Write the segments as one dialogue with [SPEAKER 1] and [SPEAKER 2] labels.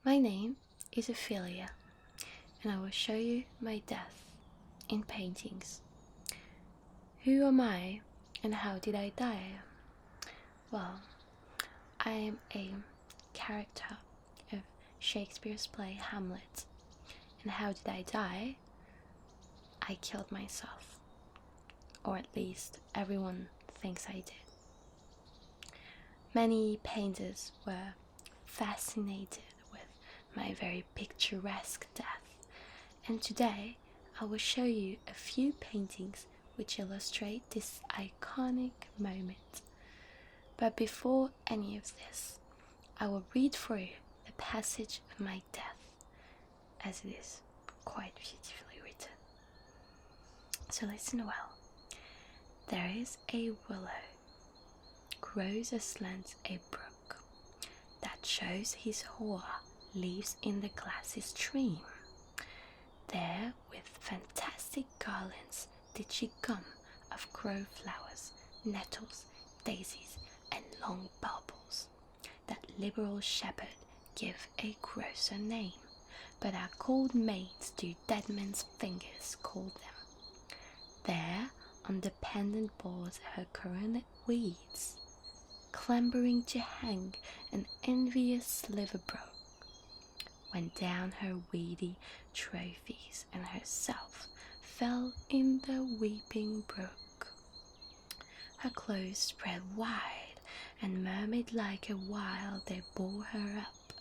[SPEAKER 1] My name is Ophelia, and I will show you my death in paintings. Who am I, and how did I die? Well, I am a character of Shakespeare's play Hamlet. And how did I die? I killed myself. Or at least everyone thinks I did. Many painters were fascinated with my very picturesque death, and today I will show you a few paintings which illustrate this iconic moment. But before any of this, I will read for you the passage of my death, as it is quite beautifully written. So listen well. There is a willow, grows aslant a brook, that shows his hoar leaves in the glassy stream. There with fantastic garlands did she come of grove flowers, nettles, daisies, and long baubles, that liberal shepherd give a grosser name, but our cold maids do dead men's fingers call them. There on the pendant boards her coronet weeds, clambering to hang an envious sliver broke, when down her weedy trophies and herself fell in the weeping brook. Her clothes spread wide, and murmured like a while they bore her up,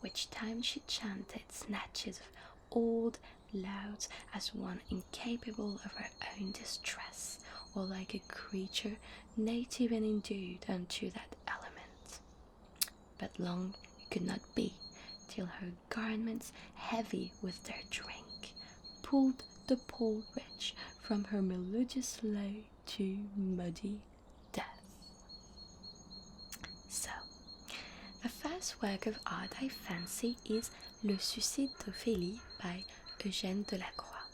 [SPEAKER 1] which time she chanted snatches of old lauds as one incapable of her own distress, or like a creature native and endued unto that element. But long it could not be, till her garments, heavy with their drink, pulled the poor wretch from her melodious lay to muddy death. So, the first work of art I fancy is Le Suicide d'Ophélie by Eugène Delacroix.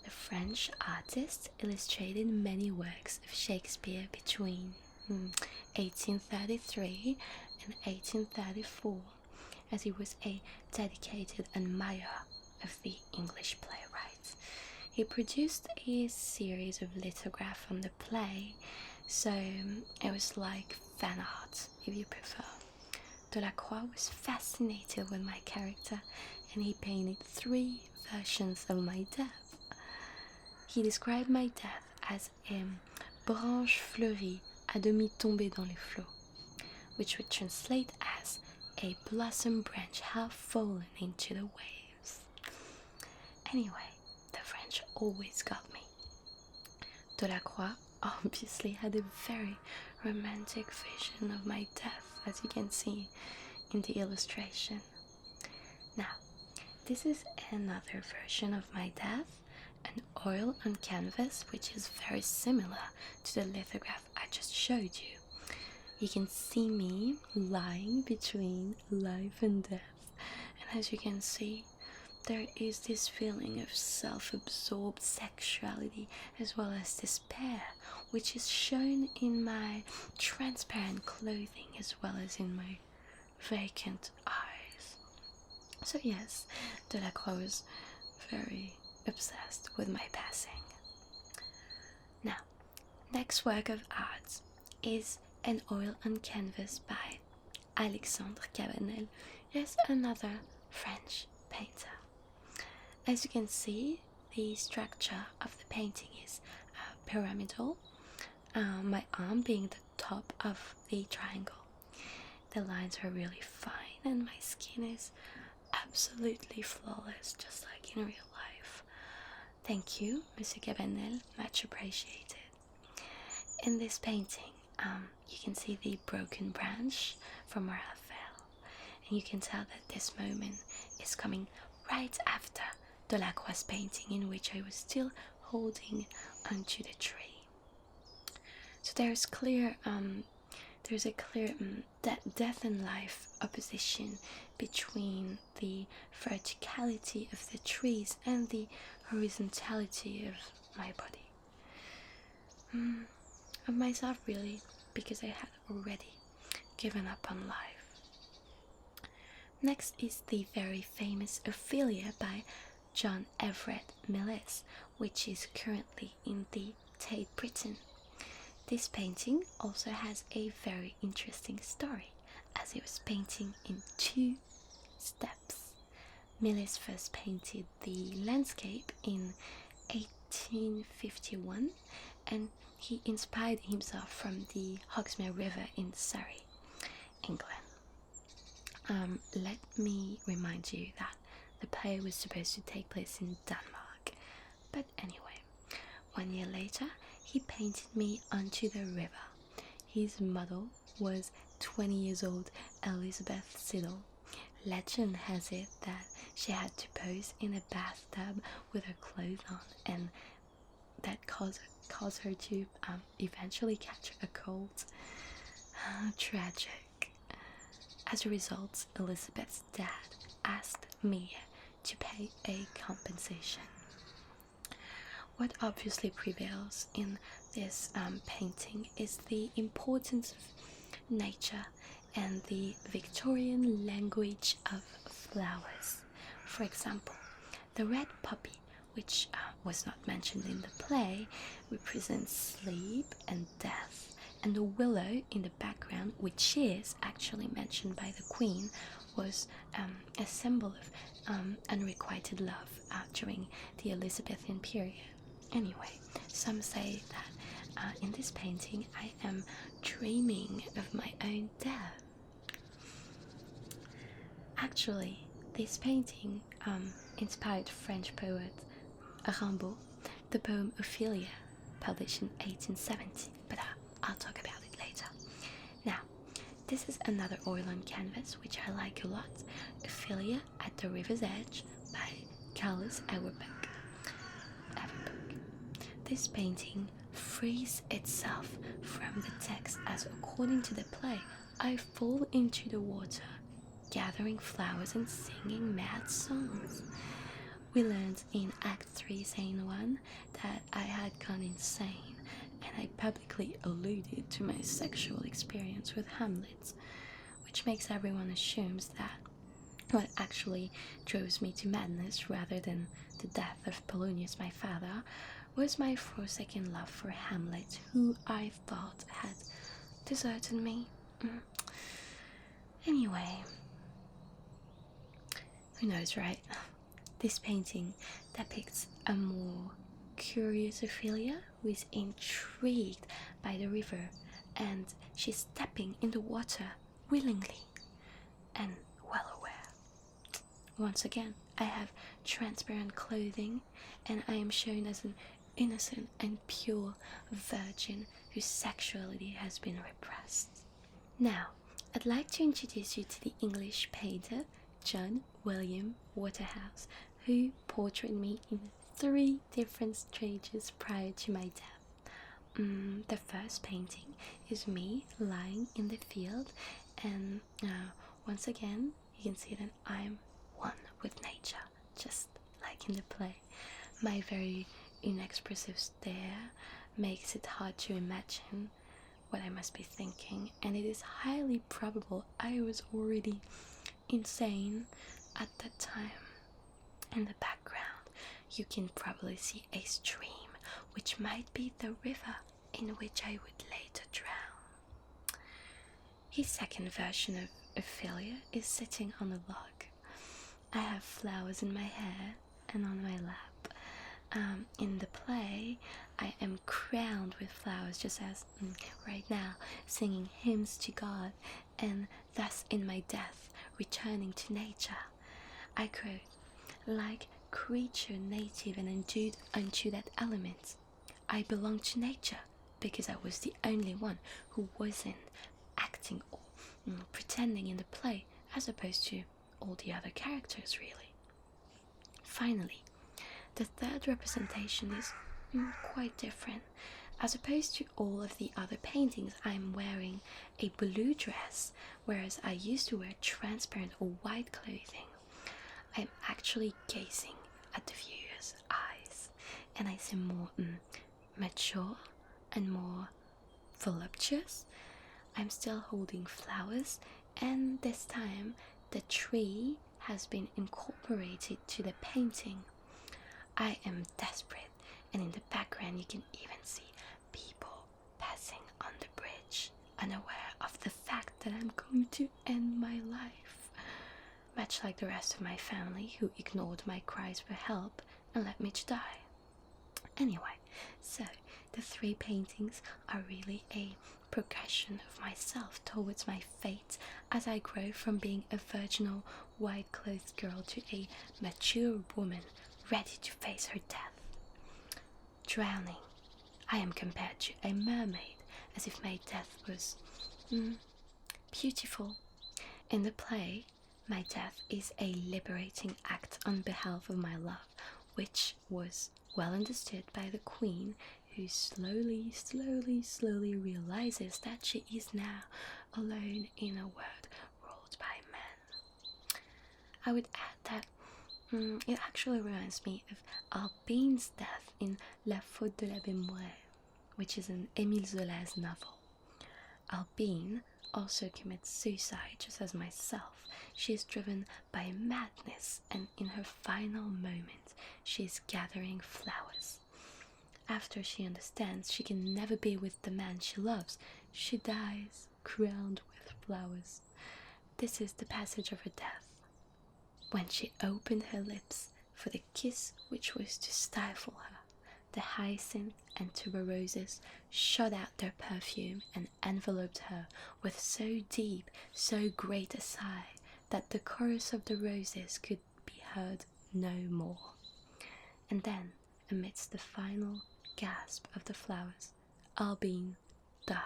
[SPEAKER 1] The French artist illustrated many works of Shakespeare between 1833 and 1834, as he was a dedicated admirer of the English playwright. He produced a series of lithographs from the play, so it was like fan art, if you prefer. Delacroix was fascinated with my character, and he painted 3 versions of my death. He described my death as a branche fleurie à demi tombée dans les flots, which would translate as a blossom branch half fallen into the waves. Anyway, the French always got me. Delacroix obviously had a very romantic vision of my death, as you can see in the illustration. Now, this is another version of my death, an oil on canvas, which is very similar to the lithograph I just showed you. You can see me lying between life and death, and as you can see, there is this feeling of self-absorbed sexuality as well as despair, which is shown in my transparent clothing as well as in my vacant eyes. So yes, Delacroix was very obsessed with my passing. Now, next work of art is an oil on canvas by Alexandre Cabanel, yes, another French painter. As you can see, the structure of the painting is pyramidal, my arm being the top of the triangle. The lines are really fine and my skin is absolutely flawless, just like in real life. Thank you, Monsieur Cabanel, much appreciated. In this painting, you can see the broken branch from where I fell, and you can tell that this moment is coming right after Delacroix's painting, in which I was still holding onto the tree. So there's a clear death and life opposition between the verticality of the trees and the horizontality of my body. Of myself, really, because I had already given up on life. Next is the very famous Ophelia by John Everett Millais, which is currently in the Tate Britain. This painting also has a very interesting story, as it was painting in 2 steps. Millais first painted the landscape in 1851, and he inspired himself from the Hawksmere River in Surrey, England. Let me remind you that the play was supposed to take place in Denmark, but anyway, 1 year later he painted me onto the river. His model was 20 years old Elizabeth Siddal. Legend has it that she had to pose in a bathtub with her clothes on, and that caused her to eventually catch a cold. Tragic. As a result, Elizabeth's dad asked me to pay a compensation. What obviously prevails in this painting is the importance of nature and the Victorian language of flowers. For example, the red poppy, which was not mentioned in the play, represents sleep and death, and the willow in the background, which is actually mentioned by the Queen, was a symbol of unrequited love during the Elizabethan period. Anyway, some say that in this painting I am dreaming of my own death. Actually, this painting inspired French poet Rimbaud, the poem Ophelia, published in 1870, but I'll talk about it later. Now, this is another oil on canvas which I like a lot, Ophelia at the River's Edge by Carlos Ewerbeck. This painting frees itself from the text as, according to the play, I fall into the water, gathering flowers and singing mad songs. We learned in Act 3, Scene 1 that I had gone insane, and I publicly alluded to my sexual experience with Hamlet, which makes everyone assume that what actually drove me to madness rather than the death of Polonius, my father, was my forsaken love for Hamlet, who I thought had deserted me. Anyway, who knows, right? This painting depicts a more curious Ophelia who is intrigued by the river, and she's stepping in the water willingly and well aware. Once again, I have transparent clothing, and I am shown as an innocent and pure virgin whose sexuality has been repressed. Now, I'd like to introduce you to the English painter John William Waterhouse, who portrayed me in 3 different stages prior to my death. The first painting is me lying in the field, and once again you can see that I'm one with nature, just like in the play. My very inexpressive stare makes it hard to imagine what I must be thinking, and it is highly probable I was already insane at that time. In the background, you can probably see a stream, which might be the river in which I would later drown. His second version of Ophelia is sitting on a log. I have flowers in my hair and on my lap. In the play, I am crowned with flowers, just as right now, singing hymns to God, and thus in my death, returning to nature. I quote, "Like creature native and endued unto that element, I belong to nature, because I was the only one who wasn't acting or pretending in the play, as opposed to all the other characters, really." Finally, the third representation is quite different. As opposed to all of the other paintings, I'm wearing a blue dress, whereas I used to wear transparent or white clothing. I'm actually gazing at the viewer's eyes, and I seem more mature and more voluptuous. I'm still holding flowers, and this time the tree has been incorporated to the painting. I am desperate, and in the background you can even see people passing on the bridge, unaware of the fact that I'm going to end my life, much like the rest of my family who ignored my cries for help and let me die. Anyway, so the three paintings are really a progression of myself towards my fate as I grow from being a virginal, white-clothed girl to a mature woman ready to face her death. Drowning, I am compared to a mermaid, as if my death was beautiful. In the play, my death is a liberating act on behalf of my love, which was well understood by the queen, who slowly realizes that she is now alone in a world ruled by men. I would add that it actually reminds me of Albine's death in La Faute de l'Abbé Mouret, which is an Émile Zola's novel. Albine also commits suicide just as myself. She is driven by madness, and in her final moment she is gathering flowers. After she understands she can never be with the man she loves, she dies crowned with flowers. This is the passage of her death. When she opened her lips for the kiss which was to stifle her, the hyacinth and tuberoses shot out their perfume and enveloped her with so deep, so great a sigh that the chorus of the roses could be heard no more. And then, amidst the final gasp of the flowers, Albine died.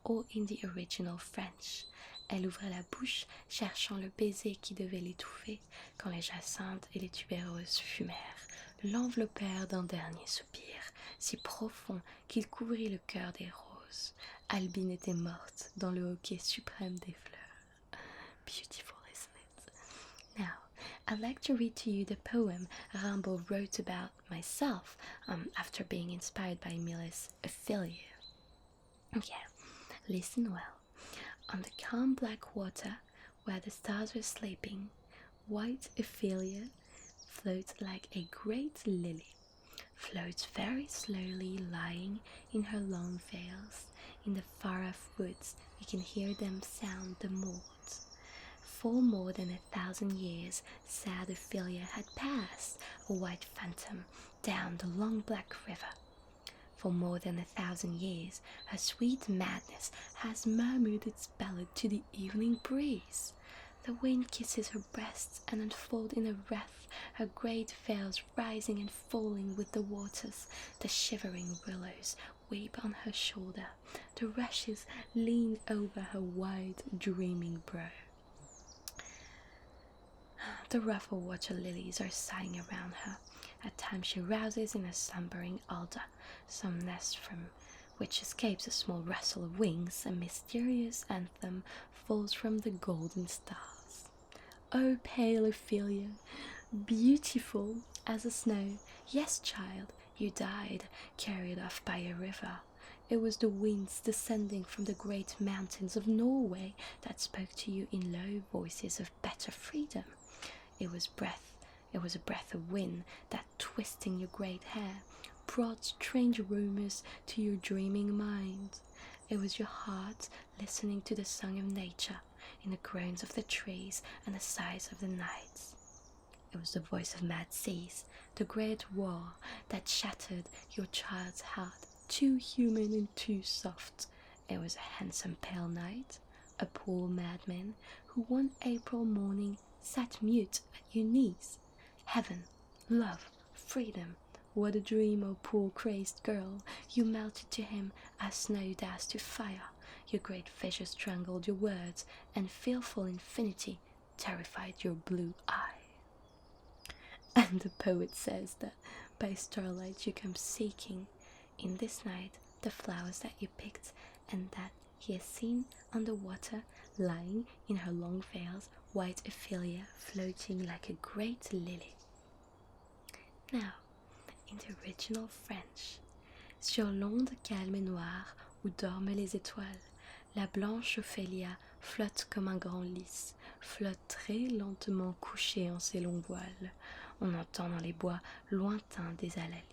[SPEAKER 1] Or in the original French, elle ouvrait la bouche, cherchant le baiser qui devait l'étouffer, quand les jacinthes et les tubéreuses fumèrent, l'enveloppèrent d'un dernier soupir, si profond qu'il couvrit le cœur des roses. Albine était morte dans le hoquet suprême des fleurs. Beautiful, isn't it? Now, I'd like to read to you the poem Rimbaud wrote about myself after being inspired by Millais' Ophelia. Okay, listen well. On the calm black water, where the stars were sleeping, white Ophelia floats like a great lily, floats very slowly, lying in her long veils. In the far-off woods you can hear them sound the mort. For more than 1,000 years sad Ophelia had passed, a white phantom, down the long black river. For more than 1,000 years her sweet madness has murmured its ballad to the evening breeze. The wind kisses her breasts and unfolds in a wreath, her great veils rising and falling with the waters. The shivering willows weep on her shoulder, the rushes lean over her wide dreaming brow. The ruffled water lilies are sighing around her. At times she rouses in a slumbering alder, some nest from which escapes a small rustle of wings. A mysterious anthem falls from the golden stars. O pale Ophelia, beautiful as the snow, yes, child, you died, carried off by a river. It was the winds descending from the great mountains of Norway that spoke to you in low voices of better freedom. It was a breath of wind that, twisting your great hair, brought strange rumors to your dreaming mind. It was your heart listening to the song of nature, in the groans of the trees and the sighs of the nights. It was the voice of mad seas, the great war that shattered your child's heart, too human and too soft. It was a handsome pale knight, a poor madman, who one April morning sat mute at your knees. Heaven, love, freedom, what a dream, O poor crazed girl! You melted to him as snow does to fire. Your great fissure strangled your words, and fearful infinity terrified your blue eye. And the poet says that by starlight you come seeking in this night the flowers that you picked, and that he has seen on the water, lying in her long veils, white Ophelia floating like a great lily. Now, in the original French, sur l'onde calme et noire où dorment les étoiles, La blanche Ophelia flotte comme un grand lys, flotte très lentement couchée en ses longs voiles. On entend dans les bois lointains des alalis.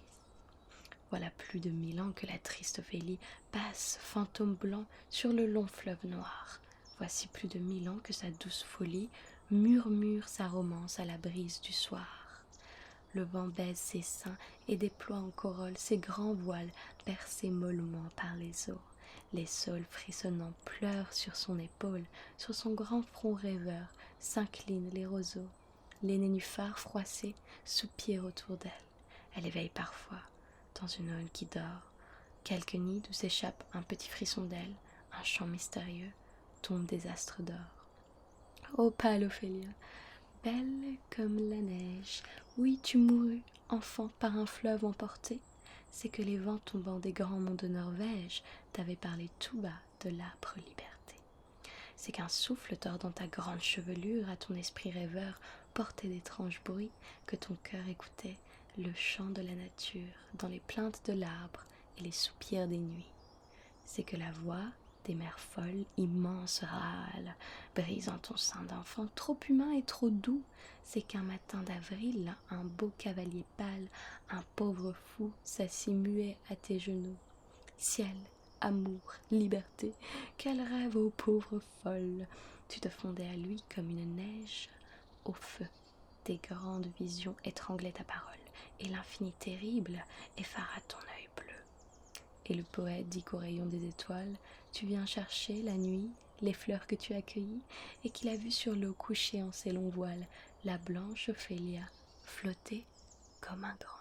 [SPEAKER 1] Voilà plus de 1000 ans que la triste Ophélie passe, fantôme blanc, sur le long fleuve noir. Voici plus de 1000 ans que sa douce folie murmure sa romance à la brise du soir. Le vent baise ses seins et déploie en corolle ses grands voiles percés mollement par les eaux. Les saules frissonnants pleurent sur son épaule, sur son grand front rêveur s'inclinent les roseaux. Les nénuphars froissés soupirent autour d'elle. Elle éveille parfois, dans une aune qui dort, quelque nid d'où s'échappe un petit frisson d'aile, un chant mystérieux, tombent des astres d'or. Ô pâle Ophélia, belle comme la neige, oui tu mourus, enfant, par un fleuve emporté. C'est que les vents tombant des grands monts de Norvège t'avaient parlé tout bas de l'âpre liberté. C'est qu'un souffle tordant ta grande chevelure à ton esprit rêveur portait d'étranges bruits, que ton cœur écoutait, le chant de la nature, dans les plaintes de l'arbre et les soupirs des nuits. C'est que la voix des mers folles, immenses râles, brisant ton sein d'enfant trop humain et trop doux. C'est qu'un matin d'avril, un beau cavalier pâle, un pauvre fou, s'assit muet à tes genoux. Ciel, amour, liberté, quel rêve, ô pauvre folle! Tu te fondais à lui comme une neige au feu. Des grandes visions étranglaient ta parole, et l'infini terrible effara ton œil bleu. Et le poète dit qu'au rayon des étoiles, tu viens chercher la nuit les fleurs que tu as cueillies, et qu'il a vu sur l'eau couchée en ses longs voiles la blanche Ophélia flotter comme un grand